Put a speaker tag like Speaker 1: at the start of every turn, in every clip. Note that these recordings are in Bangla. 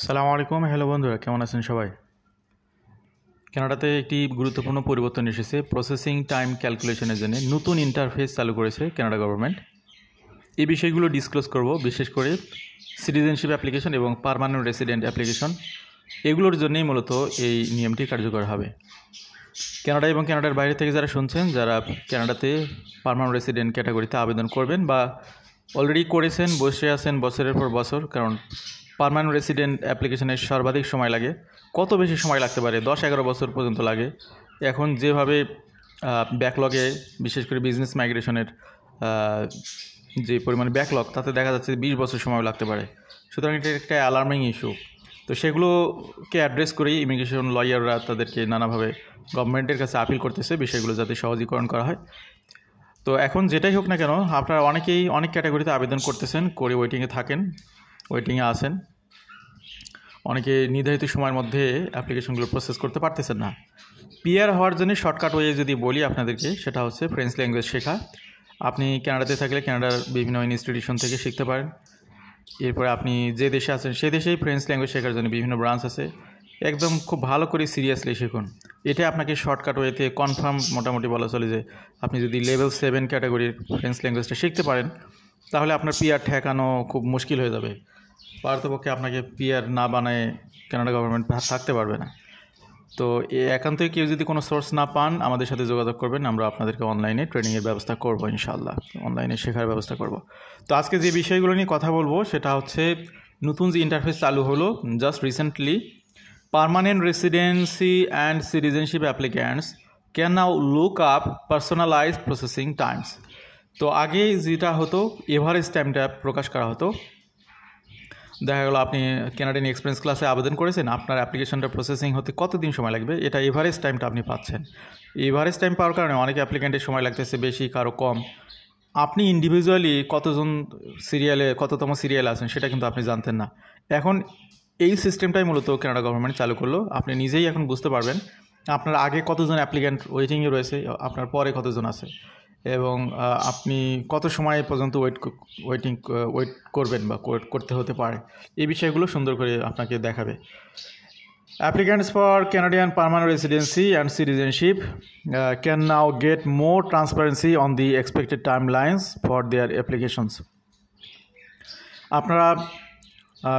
Speaker 1: সালামু আলাইকুম। হ্যালো বন্ধুরা, কেমন আছেন সবাই? কানাডাতে একটি গুরুত্বপূর্ণ পরিবর্তন এসেছে। প্রসেসিং টাইম ক্যালকুলেশনের জন্য নতুন ইন্টারফেস চালু করেছে কানাডা গভর্নমেন্ট। এই বিষয়গুলো ডিসক্লোজ করব, বিশেষ করে সিটিজেনশিপ অ্যাপ্লিকেশন এবং পার্মানেন্ট রেসিডেন্ট অ্যাপ্লিকেশন, এগুলোর জন্যই মূলত এই নিয়মটি কার্যকর হবে। কানাডা এবং কানাডার বাইরে থেকে যারা শুনছেন, যারা কানাডাতে পার্মানেন্ট রেসিডেন্ট ক্যাটাগরিতে আবেদন করবেন বা অলরেডি করেছেন, বসে আছেন বছরের পর বছর, কারণ পার্মানেন্ট রেসিডেন্ট অ্যাপ্লিকেশনের সর্বাধিক সময় লাগে। কত বেশি সময় লাগতে পারে? 10-11 বছর পর্যন্ত লাগে। এখন যেভাবে ব্যাকলগে, বিশেষ করে বিজনেস মাইগ্রেশনের যে পরিমাণ ব্যাকলগ, তাতে দেখা যাচ্ছে 20 বছর সময় লাগতে পারে। সুতরাং এটা একটা অ্যালার্মিং ইস্যু। তো সেগুলোকে অ্যাড্রেস করেই ইমিগ্রেশন লয়াররা তাদেরকে নানাভাবে গভর্নমেন্টের কাছে আপিল করতেছে বিষয়গুলো যাতে সহজীকরণ করা হয়। তো এখন যেটাই হোক না কেন, আপনারা অনেকেই অনেক ক্যাটাগরিতে আবেদন করতেছেন, করে ওয়েটিংয়ে থাকেন, ওয়েটিংয়ে আছেন। অনেকে নির্ধারিত সময়ের মধ্যে অ্যাপ্লিকেশনগুলো প্রসেস করতে পারতেছেন না। পিআর হওয়ার জন্য শর্টকাট ওয়ে যদি বলি আপনাদেরকে, সেটা হচ্ছে ফ্রেঞ্চ ল্যাঙ্গুয়েজ শেখা। আপনি কানাডাতে থাকলে কানাডার বিভিন্ন ইনস্টিটিউশন থেকে শিখতে পারেন। এরপরে আপনি যে দেশে আছেন সে দেশেই ফ্রেঞ্চ ল্যাঙ্গুয়েজ শেখার জন্য বিভিন্ন ব্রাঞ্চ আছে। একদম খুব ভালো করে সিরিয়াসলি শিখুন। এটা আপনাকে শর্টকাট ওয়েতে কনফার্ম মোটামুটি বলা চলে যে আপনি যদি লেভেল 7 ক্যাটাগরির ফ্রেঞ্চ ল্যাঙ্গুয়েজটা শিখতে পারেন, তাহলে আপনার পিআর ঠেকানো খুব মুশকিল হয়ে যাবে। পারতপক্ষে আপনাকে পিআর না বানায় কানাডা গভর্নমেন্ট থাকতে পারবে না। তো একান্তই কেউ যদি কোনো সোর্স না পান, আমাদের সাথে যোগাযোগ করবেন। আমরা আপনাদেরকে অনলাইনে ট্রেনিংয়ের ব্যবস্থা করব, ইনশাআল্লাহ অনলাইনে শেখার ব্যবস্থা করব। তো আজকে যে বিষয়গুলো নিয়ে কথা বলবো সেটা হচ্ছে নতুন যে ইন্টারফেস চালু হলো just recently, permanent residency and citizenship applicants can now look up personalised processing Times. তো আগে যেটা হতো, এভারেজ টাইমটা প্রকাশ করা হতো। দেখা গেলো আপনি কানাডিয়ান এক্সপিরিয়েন্স ক্লাসে আবেদন করেছেন, আপনার অ্যাপ্লিকেশনটা প্রসেসিং হতে কতদিন সময় লাগবে, এটা এভারেজ টাইমটা আপনি পাচ্ছেন। এভারেজ টাইম পাওয়ার কারণে অনেক অ্যাপ্লিকেন্টের সময় লাগতেছে বেশি, কারো কম। আপনি ইন্ডিভিজুয়ালি কতজন কততম সিরিয়ালে আছেন সেটা কিন্তু আপনি জানতেন না। এখন এই সিস্টেমটাই মূলত কানাডা গভর্নমেন্ট চালু করলো। আপনি নিজেই এখন বুঝতে পারবেন আপনার আগে কতজন অ্যাপ্লিক্যান্ট ওয়েটিংয়ে রয়েছে, আপনার পরে কতজন আছে, এবং আপনি কত সময় পর্যন্ত ওয়েট করবেন বা করতে হতে পারে। এই বিষয়গুলো সুন্দর করে আপনাকে দেখাবে। Applicants for Canadian permanent residency and citizenship can now get more transparency on the expected timelines for their applications. আপনারা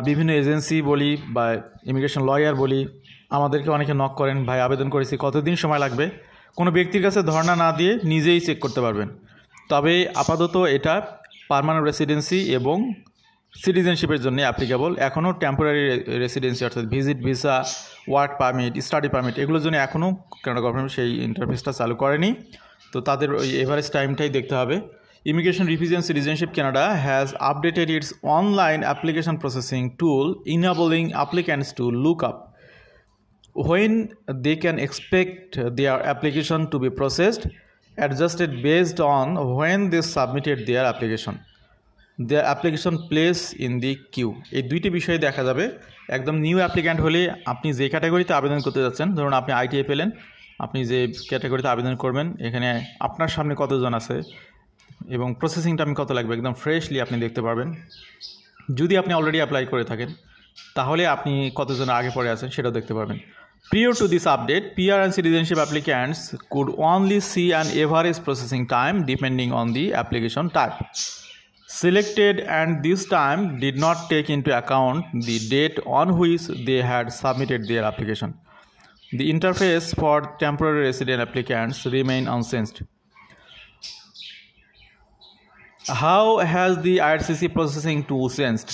Speaker 1: বিভিন্ন এজেন্সি বলি বা ইমিগ্রেশন লয়ার বলি, আমাদেরকে অনেকে নক করেন, ভাই আবেদন করেছি, কতদিন সময় লাগবে। কোনো ব্যক্তির কাছে ধর্ণা না দিয়ে নিজেই চেক করতে পারবেন। তবে আপাতত এটা পার্মানেন্ট রেসিডেন্সি এবং সিটিজেনশিপের জন্য অ্যাপ্লিকেবল। এখনও টেম্পোরারি রেসিডেন্সি অর্থাৎ visit visa, work permit, study permit, এগুলোর জন্য এখনও কানাডা গভর্নমেন্ট সেই ইন্টারফেসটা চালু করেনি। তো তাদের ওই এভারেজ টাইমটাই দেখতে হবে। Immigration, Refugee and Citizenship Canada has updated its online application processing tool, enabling applicants to look up when they can expect their application to be processed, adjusted based on when they submitted their application. The application place in the queue. এই দুইটি বিষয় দেখা যাবে। একদম নিউ অ্যাপ্লিক্যান্ট হলে আপনি যে ক্যাটাগরিতে আবেদন করতে যাচ্ছেন, ধরুন আপনি আইটিআই পেলেন, আপনি যে ক্যাটাগরিতে আবেদন করবেন এখানে আপনার সামনে কতজন আছে এবং প্রসেসিং টাইম কত লাগবে, একদম ফ্রেশলি আপনি দেখতে পারবেন। যদি আপনি অলরেডি অ্যাপ্লাই করে থাকেন তাহলে আপনি কতজন আগে পরে আছেন সেটাও দেখতে পারবেন। Prior to this update, PR and citizenship applicants could only see an average processing time depending on the application type selected, and this time did not take into account the date on which they had submitted their application. The interface for temporary resident applicants remain unchanged. How has the IRCC processing tool changed?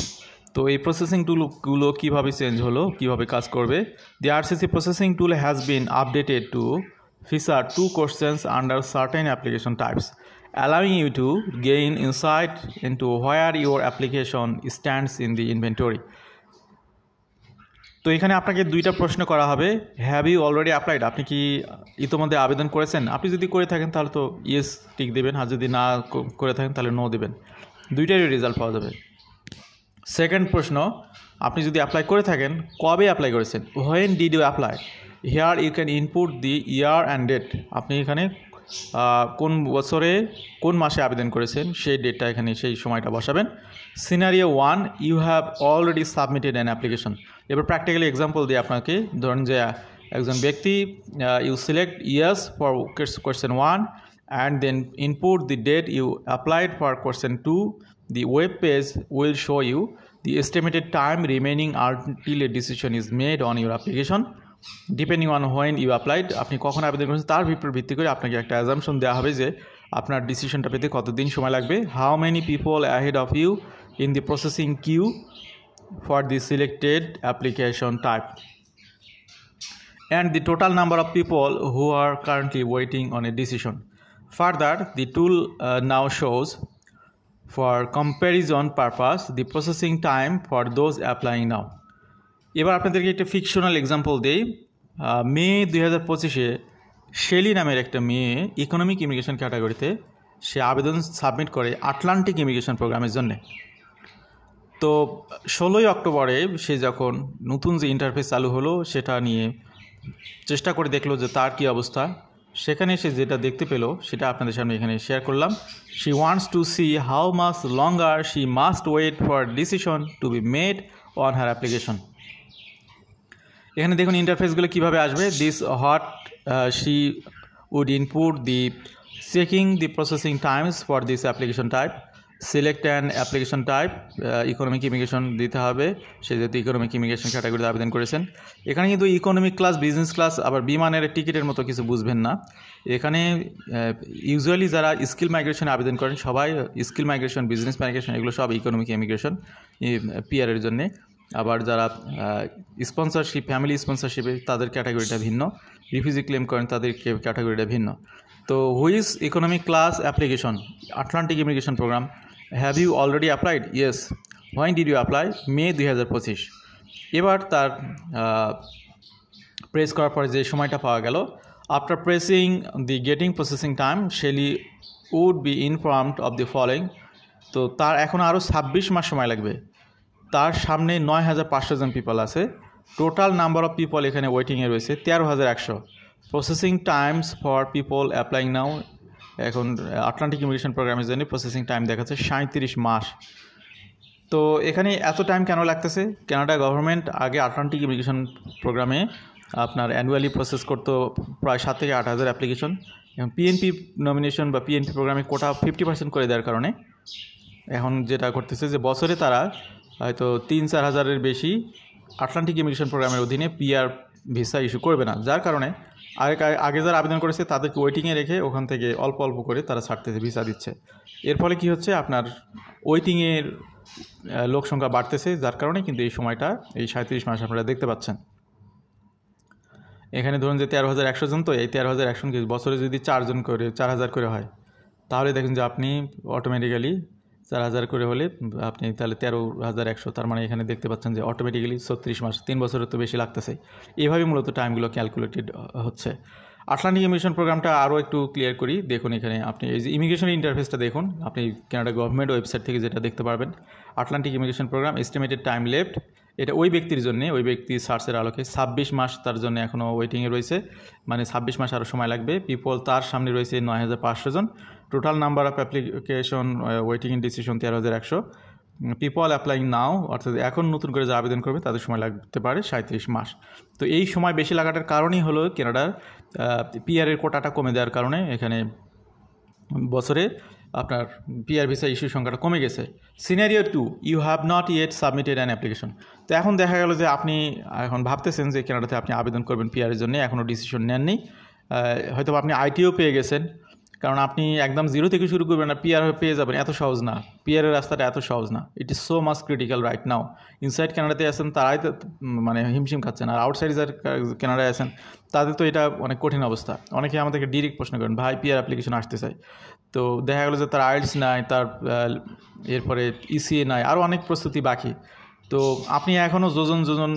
Speaker 1: তো এই প্রসেসিং টুলগুলো কীভাবে চেঞ্জ হলো, কীভাবে কাজ করবে? The IRCC processing tool has been updated to feature 2 questions under certain application types, allowing you to gain insight into where your application stands in the inventory. তো এখানে আপনাকে 2টা প্রশ্ন করা হবে। Have you already applied? আপনি কি ইতিমধ্যে আবেদন করেছেন? আপনি যদি করে থাকেন তাহলে তো ইয়েস টিক দেবেন, আর যদি না করে থাকেন তাহলে নো দেবেন। দুইটারই রেজাল্ট পাওয়া যাবে। সেকেন্ড প্রশ্ন, আপনি যদি অ্যাপ্লাই করে থাকেন, কবে অ্যাপ্লাই করেছেন? When did you apply? Here you can input the year and date. আপনি এখানে কোন বছরে কোন মাসে আবেদন করেছেন সেই ডেটটা এখানে সেই সময়টা বসাবেন। Scenario 1, you have already submitted an application. এবার প্র্যাকটিক্যালি এক্সাম্পল দিয়ে আপনাকে ধরুন যে একজন ব্যক্তি you select yes for question 1 and then input the date you applied for question 2. The web page will show you the estimated time remaining until a decision is made on your application depending on when you applied. আপনি কখন আবেদন করেছেন তার উপর ভিত্তি করে আপনাকে একটা অ্যাজাম্পশন দেওয়া হবে যে আপনার ডিসিশনটা পেতে কতদিন সময় লাগবে, how many people ahead of you in the processing queue for the selected application type, and the total number of people who are currently waiting on a decision. Further, the tool now shows for comparison purpose the processing time for those applying now. এবার আপনাদেরকে একটা ফিকশনাল এক্সাম্পল দেই। মে 2025-এ শেলি নামের একটা মেয়ে ইকোনমিক ইমিগ্রেশন ক্যাটাগরিতে সে আবেদন সাবমিট করে আটলান্টিক ইমিগ্রেশন প্রোগ্রামের জন্য। তো 16ই অক্টোবরে সে যখন নতুন যে ইন্টারফেস চালু হলো সেটা নিয়ে চেষ্টা করে দেখলো যে তার কী অবস্থা, সেখানে সে যেটা দেখতে পেলো সেটা আপনাদের সামনে এখানে শেয়ার করলাম। She wants to see how much longer she must wait for decision to be made on her application. এখানে দেখুন ইন্টারফেসগুলো কীভাবে আসবে। This what she would input the checking the processing times for this application type, select an application type, economic immigration দিতে হবে, সে যেহেতু ইকোনমিক ইমিগ্রেশন ক্যাটাগরিতে আবেদন করেছেন। এখানে কিন্তু ইকোনমিক ক্লাস, বিজনেস ক্লাস আবার বিমানের টিকিটের মতো কিছু বুঝবেন না। এখানে ইউজুয়ালি যারা স্কিল মাইগ্রেশনে আবেদন করেন সবাই স্কিল মাইগ্রেশন, বিজনেস মাইগ্রেশন এগুলো সব ইকোনমিক ইমিগ্রেশন পিআরের জন্যে। আবার যারা স্পন্সরশিপ, ফ্যামিলি স্পন্সরশিপে তাদের ক্যাটাগরিটা ভিন্ন, রিফিউজি ক্লেম করেন তাদের ক্যাটাগরিটা ভিন্ন। তো which economic class application Atlantic immigration program, have you already applied? Yes. When did you apply? May 2025। এবার তার প্রেস করার পরে যে সময়টা পাওয়া গেল, after pressing the getting processing time Shelly would be informed of the following. তো তার এখন আরও 26 মাস সময় লাগবে। তার সামনে 9,500 জন পিপল আছে। টোটাল নাম্বার অফ পিপল এখানে ওয়েটিংয়ে রয়েছে 13,100। Processing times for people applying now, এখন আটলান্টিক ইমিগ্রেশন প্রোগ্রামের জন্য প্রসেসিং টাইম দেখাচ্ছে 37 মাস। তো এখানে এত টাইম কেন লাগতেছে? কানাডা গভর্নমেন্ট আগে আটলান্টিক ইমিগ্রেশন প্রোগ্রামে আপনার অ্যানুয়ালি প্রসেস করতো প্রায় 7 থেকে 8,000 অ্যাপ্লিকেশন। এবং পিএনপি নমিনেশন বা পিএনপি প্রোগ্রামে কোটা 50% করে দেওয়ার কারণে এখন যেটা করতেছে যে বছরে তারা হয়তো 3-4 হাজারের বেশি আটলান্টিক ইমিগ্রেশন প্রোগ্রামের অধীনে পিআর ভিসা ইস্যু করবে না, যার কারণে আগে যারা আবেদন করেছে তাদেরকে ওয়েটিংয়ে রেখে ওখান থেকে অল্প অল্প করে তারা ছাড়তেছে, ভিসা দিচ্ছে। এর ফলে কি হচ্ছে, আপনার ওয়েটিংয়ের লোক সংখ্যা বাড়তেছে, যার কারণে কিন্তু এই সময়টা এই 37 মাস আপনারা দেখতে পাচ্ছেন। এখানে ধরুন যে 13,100 জন, তো এই 13,100 বছরে যদি 4,000 করে হয় তাহলে দেখুন যে আপনি অটোমেটিক্যালি 4,000 করে হলে আপনি তাহলে 13,100, তার মানে এখানে দেখতে পাচ্ছেন যে অটোমেটিক্যালি 36 মাস, 3 বছরের তো বেশি লাগতেছে। এইভাবে মূলত টাইমগুলো ক্যালকুলেটেড হচ্ছে। আটলান্টিক ইমিগ্রেশন প্রোগ্রামটা আরও একটু ক্লিয়ার করি। দেখুন এখানে আপনি এই যে ইমিগ্রেশন ইন্টারফেসটা দেখুন, আপনি কানাডা গভর্নমেন্ট ওয়েবসাইট থেকে যেটা দেখতে পারবেন, Atlantic immigration programme estimated time left, এটা ওই ব্যক্তির জন্য, ওই ব্যক্তির সার্চের আলোকে 26 মাস তার জন্য এখনও ওয়েটিংয়ে রয়েছে, মানে 26 মাস আরও সময় লাগবে। পিপল তার সামনে রয়েছে 9,500 জন। Total number of application waiting in decision 13,100। People applying now, অর্থাৎ এখন নতুন করে যা আবেদন করবে তাদের সময় লাগতে পারে 37 মাস। তো এই সময় বেশি লাগাটার কারণই হলো কানাডার পিআরের কোটাটা কমে দেওয়ার কারণে এখানে বছরে আপনার পিআর ভিসা ইস্যুর সংখ্যাটা কমে গেছে। Scenario 2, you have not yet submitted an application. তো এখন দেখা গেল যে আপনি এখন ভাবতেছেন যে কানাডাতে আপনি আবেদন করবেন পিআরের জন্য, এখনও ডিসিশন নেননি। হয়তো আপনি আইটিও পেয়ে গেছেন, কারণ আপনি একদম জিরো থেকে শুরু করবেন না, পিআর পেয়ে যাবেন, এত সহজ না। পিআরের রাস্তাটা এত সহজ না। It is so much critical right now. Inside কানাডাতে আছেন তারাই তো মানে হিমশিম খাচ্ছেন, আর আউটসাইড কানাডায় আছেন তাদের তো এটা অনেক কঠিন অবস্থা। অনেকে আমাদেরকে ডিরেক্ট প্রশ্ন করেন, ভাই পিআর অ্যাপ্লিকেশন আসতে চাই, তো দেখা গেলো যে তার আইএলটিএস নাই, তার এরপরে ইসিএ নাই, আরও অনেক প্রস্তুতি বাকি। তো আপনি এখনও যোজন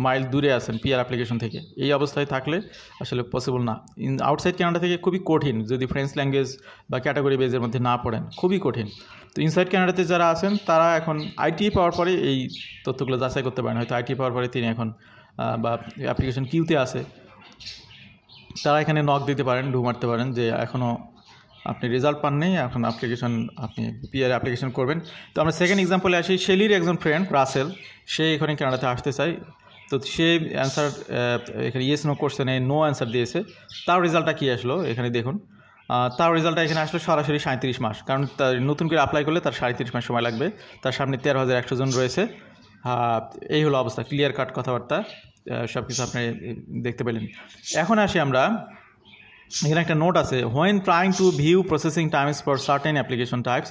Speaker 1: মাইল দূরে আছেন পিআর অ্যাপ্লিকেশন থেকে। এই অবস্থায় থাকলে আসলে পসিবল না। আউটসাইড কানাডা থেকে খুবই কঠিন, যদি ফ্রেঞ্চ ল্যাঙ্গুয়েজ বা ক্যাটাগরি বেজের মধ্যে না পড়েন, খুবই কঠিন। তো ইনসাইড কানাডাতে যারা আছেন তারা এখন আইটি পাওয়ার পরে এই তথ্যগুলো যাচাই করতে পারেন। হয়তো আইটি পাওয়ার পরে তিনি এখন বা অ্যাপ্লিকেশন কিউতে আছে, তারা এখানে নক দিতে পারেন, ঢু মারতে পারেন যে এখনও আপনি রেজাল্ট পাননি, এখন আপনি পিআর অ্যাপ্লিকেশন করবেন। তো আমরা সেকেন্ড এক্সাম্পলে আসি। শেলির একজন ফ্রেন্ড রাসেল, সে এখানে কানাডাতে আসতে চায়। তো সে অ্যান্সার এখানে ইয়েস নো কোশ্চেনে নো অ্যান্সার দিয়েছে। তার রেজাল্টটা কী আসলো এখানে দেখুন। তার রেজাল্টটা এখানে আসলো সরাসরি 37 মাস, কারণ তার নতুন করে অ্যাপ্লাই করলে তার 37 মাস সময় লাগবে। তার সামনে 13,100 জন রয়েছে। এই হলো অবস্থা, ক্লিয়ার কাট কথাবার্তা, সব কিছু আপনি দেখতে পেলেন। এখন আসি আমরা, এখানে একটা নোট আছে, when trying to view processing times for certain application types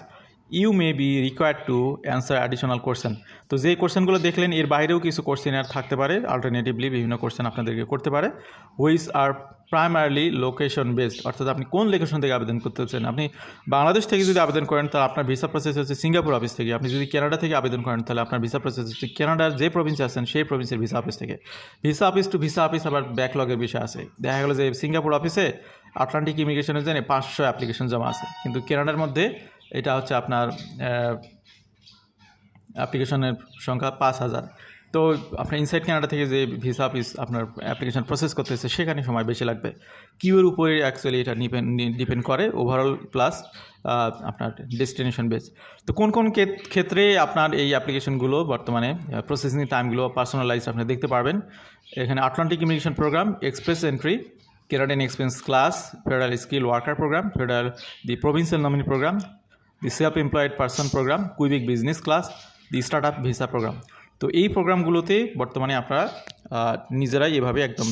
Speaker 1: you may be required to answer additional question. তো যে কোশ্চেনগুলো দেখলেন এর বাইরেও কিছু কোশ্চেনার থাকতে পারে, অল্টারনেটিভলি বিভিন্ন কোশ্চেন আপনাদেরকে করতে পারে, which are primarily location based, অর্থাৎ আপনি কোন লোকেশন থেকে আবেদন করতেছেন। আপনি বাংলাদেশ থেকে যদি আবেদন করেন তাহলে আপনার ভিসা প্রসেস হচ্ছে সিঙ্গাপুর অফিস থেকে। আপনি যদি কানাডা থেকে আবেদন করেন তাহলে আপনার ভিসা প্রসেস হচ্ছে কানাডার যে প্রভিন্সে আছেন সেই প্রভিন্সের ভিসা অফিস থেকে। Visa office to visa office আবার ব্যাকলগের বিষয় আছে। দেখা গেলো যে সিঙ্গাপুর অফিসে আটলান্টিক ইমিগ্রেশনের জন্য 500 অ্যাপ্লিকেশন জমা আছে, কিন্তু কানাডার মধ্যে এটা হচ্ছে আপনার অ্যাপ্লিকেশনের সংখ্যা 5,000। তো আপনার ইনসাইড কানাডা থেকে যে ভিসা অফিস আপনার অ্যাপ্লিকেশন প্রসেস করতেছে সেখানে সময় বেশি লাগবে। কিউর উপরে অ্যাকচুয়ালি এটা ডিপেন্ড করে, ওভারঅল প্লাস আপনার ডেস্টিনেশন বেস। তো কোন কোন ক্ষেত্রে আপনার এই অ্যাপ্লিকেশনগুলো বর্তমানে প্রসেসিং টাইমগুলো পার্সোনালাইজ আপনি দেখতে পারবেন। এখানে Atlantic immigration programme, express entry, Canadian Expense Class, Federal Skilled Worker Program, the Provincial Nominee Program, the Self-Employed Person Program, Quebec Business Class, the Startup Visa Program। তো এই প্রোগ্রামগুলোতে বর্তমানে আপনারা নিজেরাই এভাবে একদম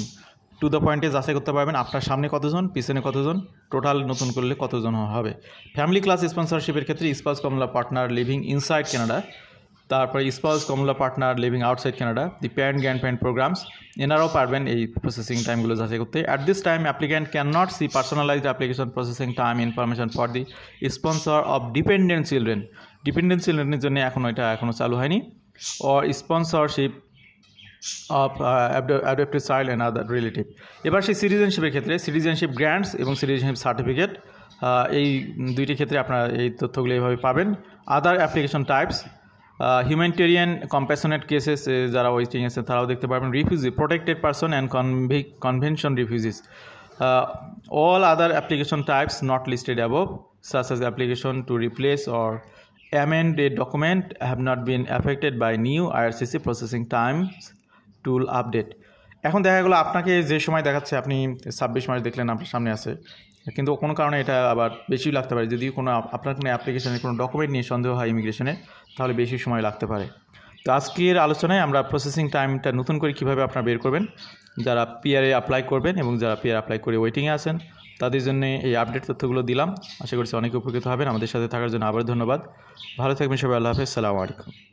Speaker 1: টু দ্য পয়েন্টে যাচাই করতে পারবেন আপনার সামনে কতজন, পিছনে কতজন, টোটাল নতুন করলে কতজন হবে। ফ্যামিলি ক্লাস স্পন্সরশিপের ক্ষেত্রে spouse common law partner living inside Canada, তারপরে spouse common law partner living outside Canada, the parent grandparent programs, এনারাও পারবেন এই প্রসেসিং টাইমগুলো যাচাই করতে। At this time applicant can not see personalized application processing time information for the sponsor of dependent children. Dependent চিলড্রেনের জন্য এখনও চালু হয়নি। Or sponsorship of adopted child and other relative. এবার সেই সিটিজেনশিপের ক্ষেত্রে সিটিজেনশিপ গ্র্যান্টস এবং সিটিজেনশিপ সার্টিফিকেট, এই দুইটি ক্ষেত্রে আপনারা এই তথ্যগুলো এইভাবে পাবেন। Other application types, humanitarian compassionate cases যারা ওয়েটিং আছে তারাও দেখতে পারবেন। Refugee, protected person and convention refugees. All other application types not listed above, such as application to replace or amend a document, have not been affected by new IRCC processing times tool update। এখন দেখা গেলো আপনাকে যে সময় দেখাচ্ছে আপনি 26 মাস দেখলেন আপনার সামনে আছে, কিন্তু কোনো কারণে এটা আবার বেশি লাগতে পারে। যদি আপনার কোনো অ্যাপ্লিকেশনে কোনো ডকুমেন্ট নিয়ে সন্দেহ হয় ইমিগ্রেশনে, তাহলে বেশি সময় লাগতে পারে। তো আজকের আলোচনায় আমরা প্রসেসিং টাইমটা নতুন করে কীভাবে আপনারা বের করবেন, যারা পিআরএ অ্যাপ্লাই করবেন এবং যারা পিআর অ্যাপ্লাই করে ওয়েটিংয়ে আছেন তাদের জন্য এই আপডেট তথ্যগুলো দিলাম। আশা করছি অনেক উপকৃত হবেন। আমাদের সাথে থাকার জন্য আবার ধন্যবাদ। ভালো থাকবেন সবাই। আল্লাহ হাফেজ। আসসালামু আলাইকুম।